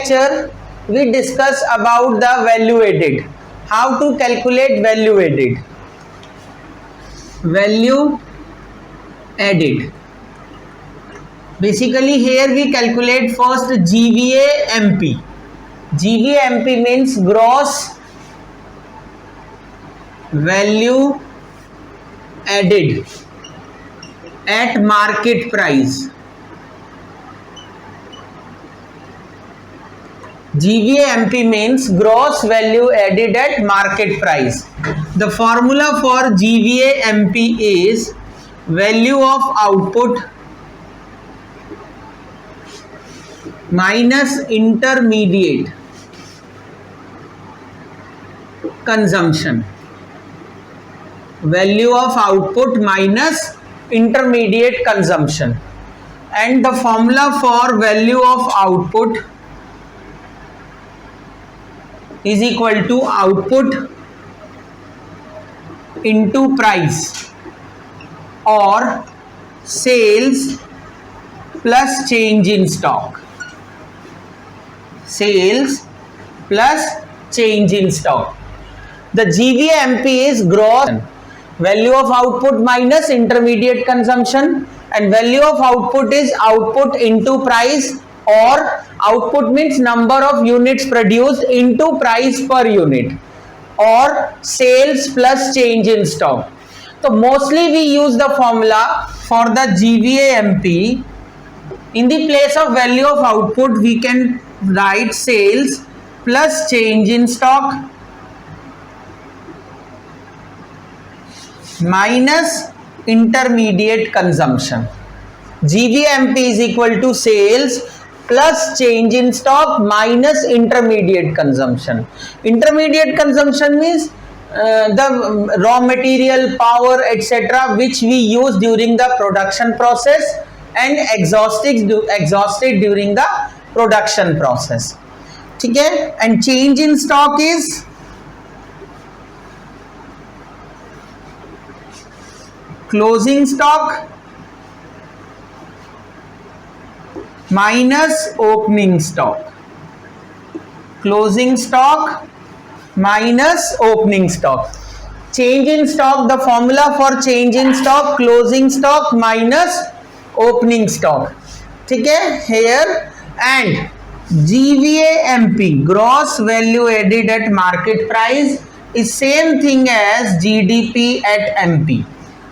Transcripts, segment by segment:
lecture we discuss about the value added. How to calculate value added? Value added. Basically here we calculate first GVA MP. GVA MP means gross value added at market price. GVA MP means gross value added at market price. The formula for GVA MP is value of output minus intermediate consumption. Value of output minus intermediate consumption. And the formula for value of output is equal to output into price or sales plus change in stock. Sales plus change in stock. The GVA MP is gross value of output minus intermediate consumption, and value of output is output into price, or output means number of units produced into price per unit, or sales plus change in stock. So mostly we use the formula for the GVA MP. In the place of value of output we can write sales plus change in stock minus intermediate consumption. GVA MP is equal to sales plus change in stock minus intermediate consumption. Intermediate consumption means the raw material, power, etc. which we use during the production process and exhausted during the production process. Okay? And change in stock is closing stock minus opening stock. Closing stock minus opening stock. Change in stock, the formula for change in stock, closing stock minus opening stock. Okay, here, and GVA MP, gross value added at market price, is same thing as GDP at MP.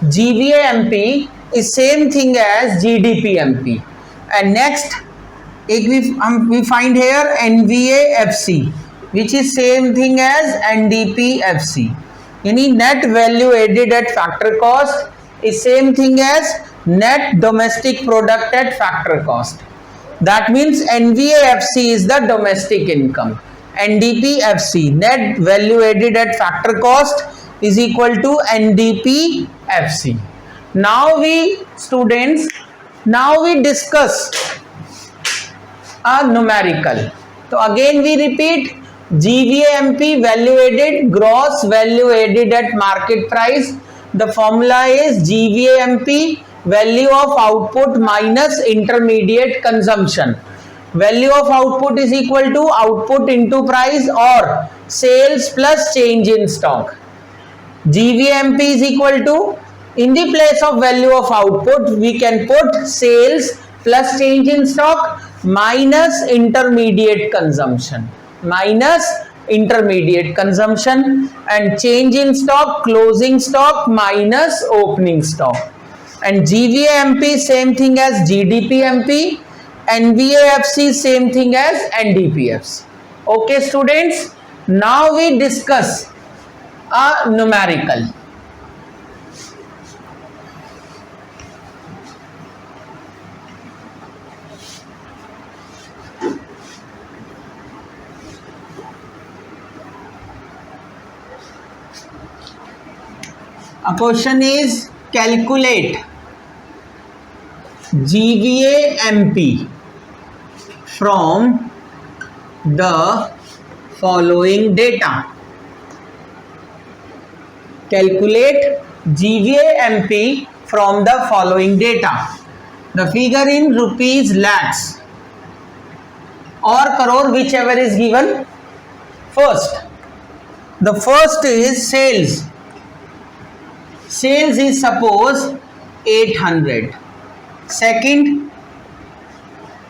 GVA MP is same thing as GDP MP. And next we find here NVA FC, which is same thing as NDP FC. Any net value added at factor cost is same thing as net domestic product at factor cost. That means NVA FC is the domestic income. NDP FC, net value added at factor cost, is equal to NDP FC. Now we discuss a numerical. So again we repeat, GVA MP value added, gross value added at market price. The formula is GVA MP value of output minus intermediate consumption. Value of output is equal to output into price or sales plus change in stock. GVA MP is equal to, in the place of value of output we can put sales plus change in stock minus intermediate consumption. Minus intermediate consumption, and change in stock, closing stock minus opening stock. And GVA MP same thing as GDP MP, NVA FC same thing as NDP FC. Okay students, now we discuss a numerical. A question is calculate GVA MP from the following data. Calculate GVA MP from the following data. The figure in rupees lakhs. or crore, whichever is given first. The first is sales. Sales is suppose 800. Second,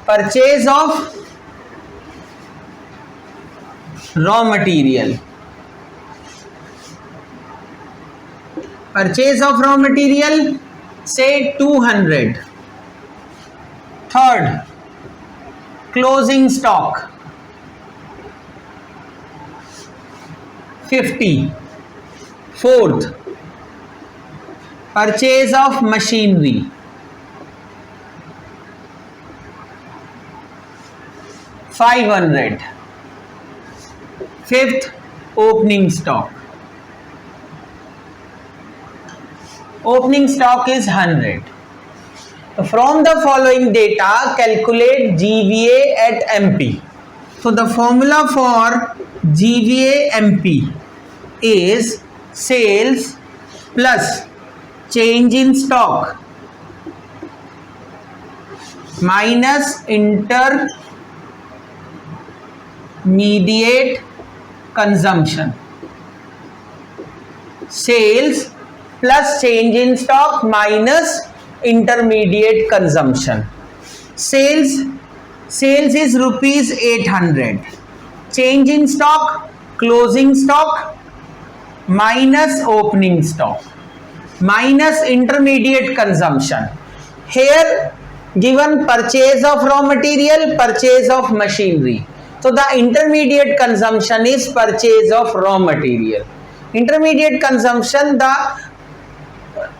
purchase of raw material. Purchase of raw material, say 200. Third, closing stock 50. Fourth, purchase of machinery. $500. Fifth, opening stock. Opening stock is 100. From the following data, calculate GVA at MP. So the formula for GVA MP is sales plus change in stock minus intermediate consumption. Sales plus change in stock minus intermediate consumption. Sales is rupees 800. Change in stock, closing stock minus opening stock minus intermediate consumption. Here given purchase of raw material, purchase of machinery. So the intermediate consumption is purchase of raw material. Intermediate consumption, the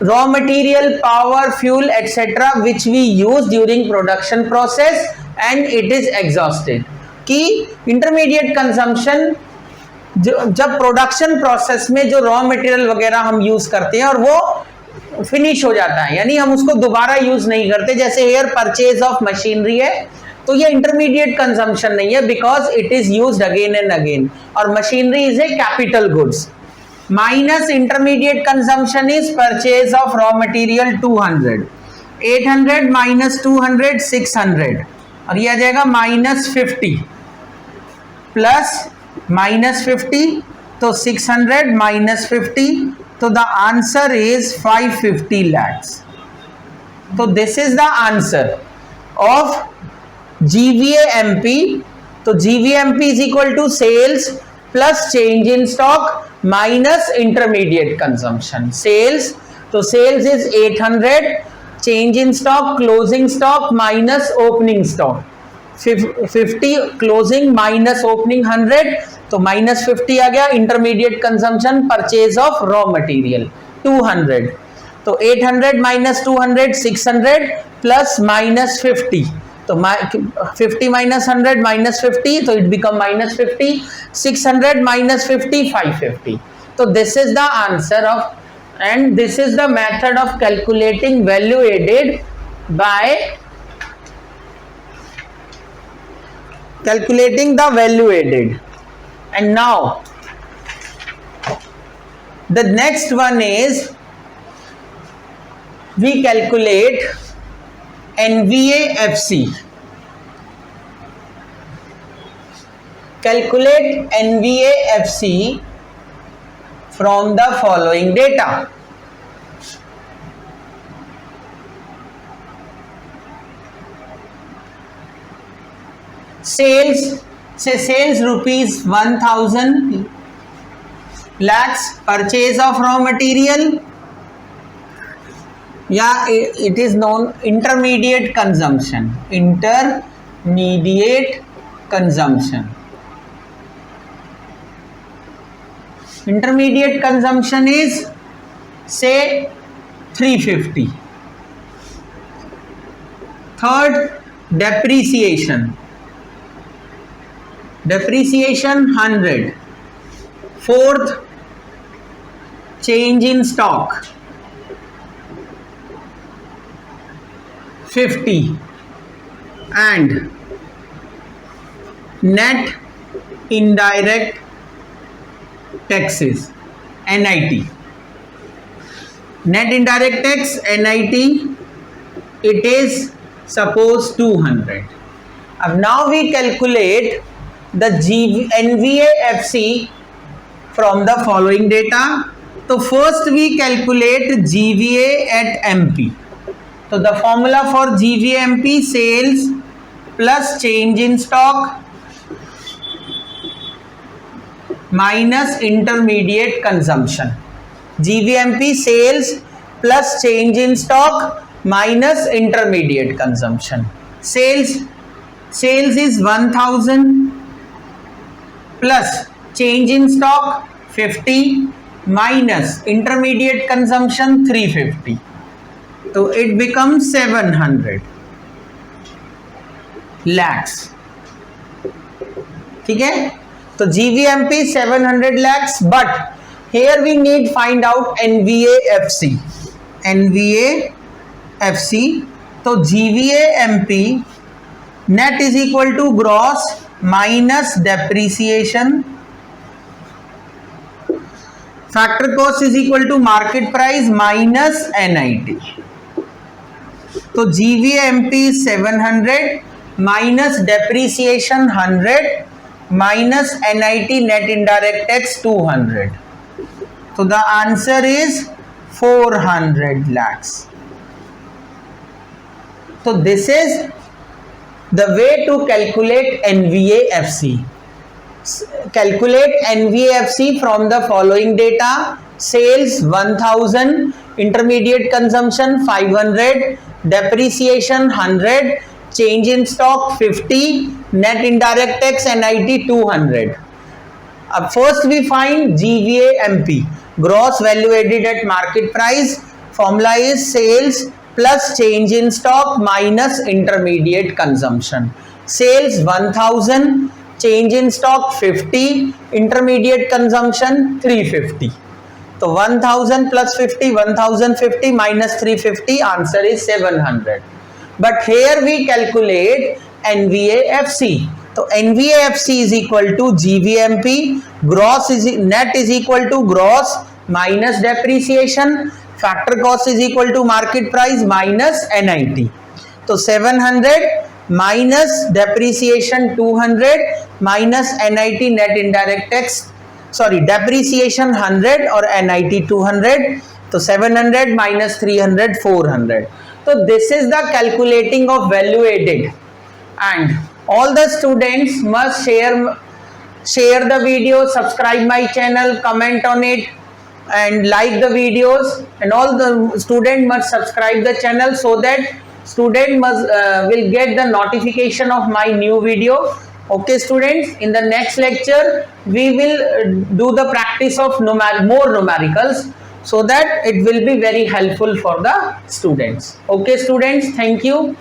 raw material, power, fuel, etc. which we use during production process and it is exhausted. कि intermediate consumption जब production process में जो raw material वगैरह हम use करते हैं और वो फिनिश हो जाता है, यानी हम उसको दोबारा यूज नहीं करते, जैसे हेयर परचेज ऑफ मशीनरी है तो ये इंटरमीडिएट कंजम्पशन नहीं है because it is used again and again, और machinery is a capital goods. Minus intermediate consumption is purchase of raw material 200. 800 minus 200 600 और ये आ जाएगा -50 प्लस -50 तो 600 -50 तो द आंसर इज 550 lakhs. तो this is the answer of GVA-MP. तो GVA-MP is equal to sales plus change in stock minus intermediate consumption. Sales, तो sales is 800, change in stock, closing stock minus opening stock 50, closing minus opening 100, तो -50 आ गया. Intermediate consumption, purchase of raw material 200, तो 800 minus 200 600 plus -50, तो 50 minus 100 -50, तो it become -50. 600 minus 50 550. So this is the answer of, and this is the method of calculating value added by calculating the value added. And now the next one is we calculate NVA-FC. Calculate NVA-FC from the following data. Sales, say sales rupees 1000 lakhs, purchase of raw material, yeah, it is known intermediate consumption. Intermediate consumption. Intermediate consumption is say 350. Third, depreciation. Depreciation 100. Fourth, change in stock 50, and net indirect taxes NIT. Net indirect tax NIT, it is suppose 200. अब now we calculate the NVA-FC from the following data. तो first we calculate GVA at MP. तो the formula for GVA-MP, sales plus change in stock minus intermediate consumption. GVMP, sales plus change in stock minus intermediate consumption. Sales is 1000 plus change in stock 50 minus intermediate consumption 350. So it becomes 700 lakhs. ठीक है, तो GVMP 700 lakhs, but here we need find out NVA-FC. NVA-FC, तो GVA-MP net is equal to gross minus depreciation, factor cost is equal to market price minus NIT. तो GVA-MP is 700 minus depreciation 100 minus NIT net indirect tax 200. So the answer is 400 lakhs. So this is the way to calculate NVA-FC. Calculate NVA-FC from the following data: sales 1000, intermediate consumption 500, depreciation 100, change in stock 50, net indirect tax NIT 200. First we find GVA-MP, gross value added at market price. Formula is sales plus change in stock minus intermediate consumption. Sales 1000, change in stock 50, intermediate consumption 350. So 1000 plus 50, 1050 minus 350, answer is 700. But here we calculate NVA-FC. So NVA-FC is equal to GVMP, net is equal to gross minus depreciation, factor cost is equal to market price minus NIT. So 700 minus depreciation 200 minus NIT net indirect tax, depreciation 100 or NIT 200. So 700 minus 300, 400. So this is the calculating of value added, and all the students must share the video, subscribe my channel, comment on it and like the videos, and all the student must subscribe the channel so that student must will get the notification of my new video. Okay students, in the next lecture we will do the practice of more numericals, so that it will be very helpful for the students. Okay students, thank you.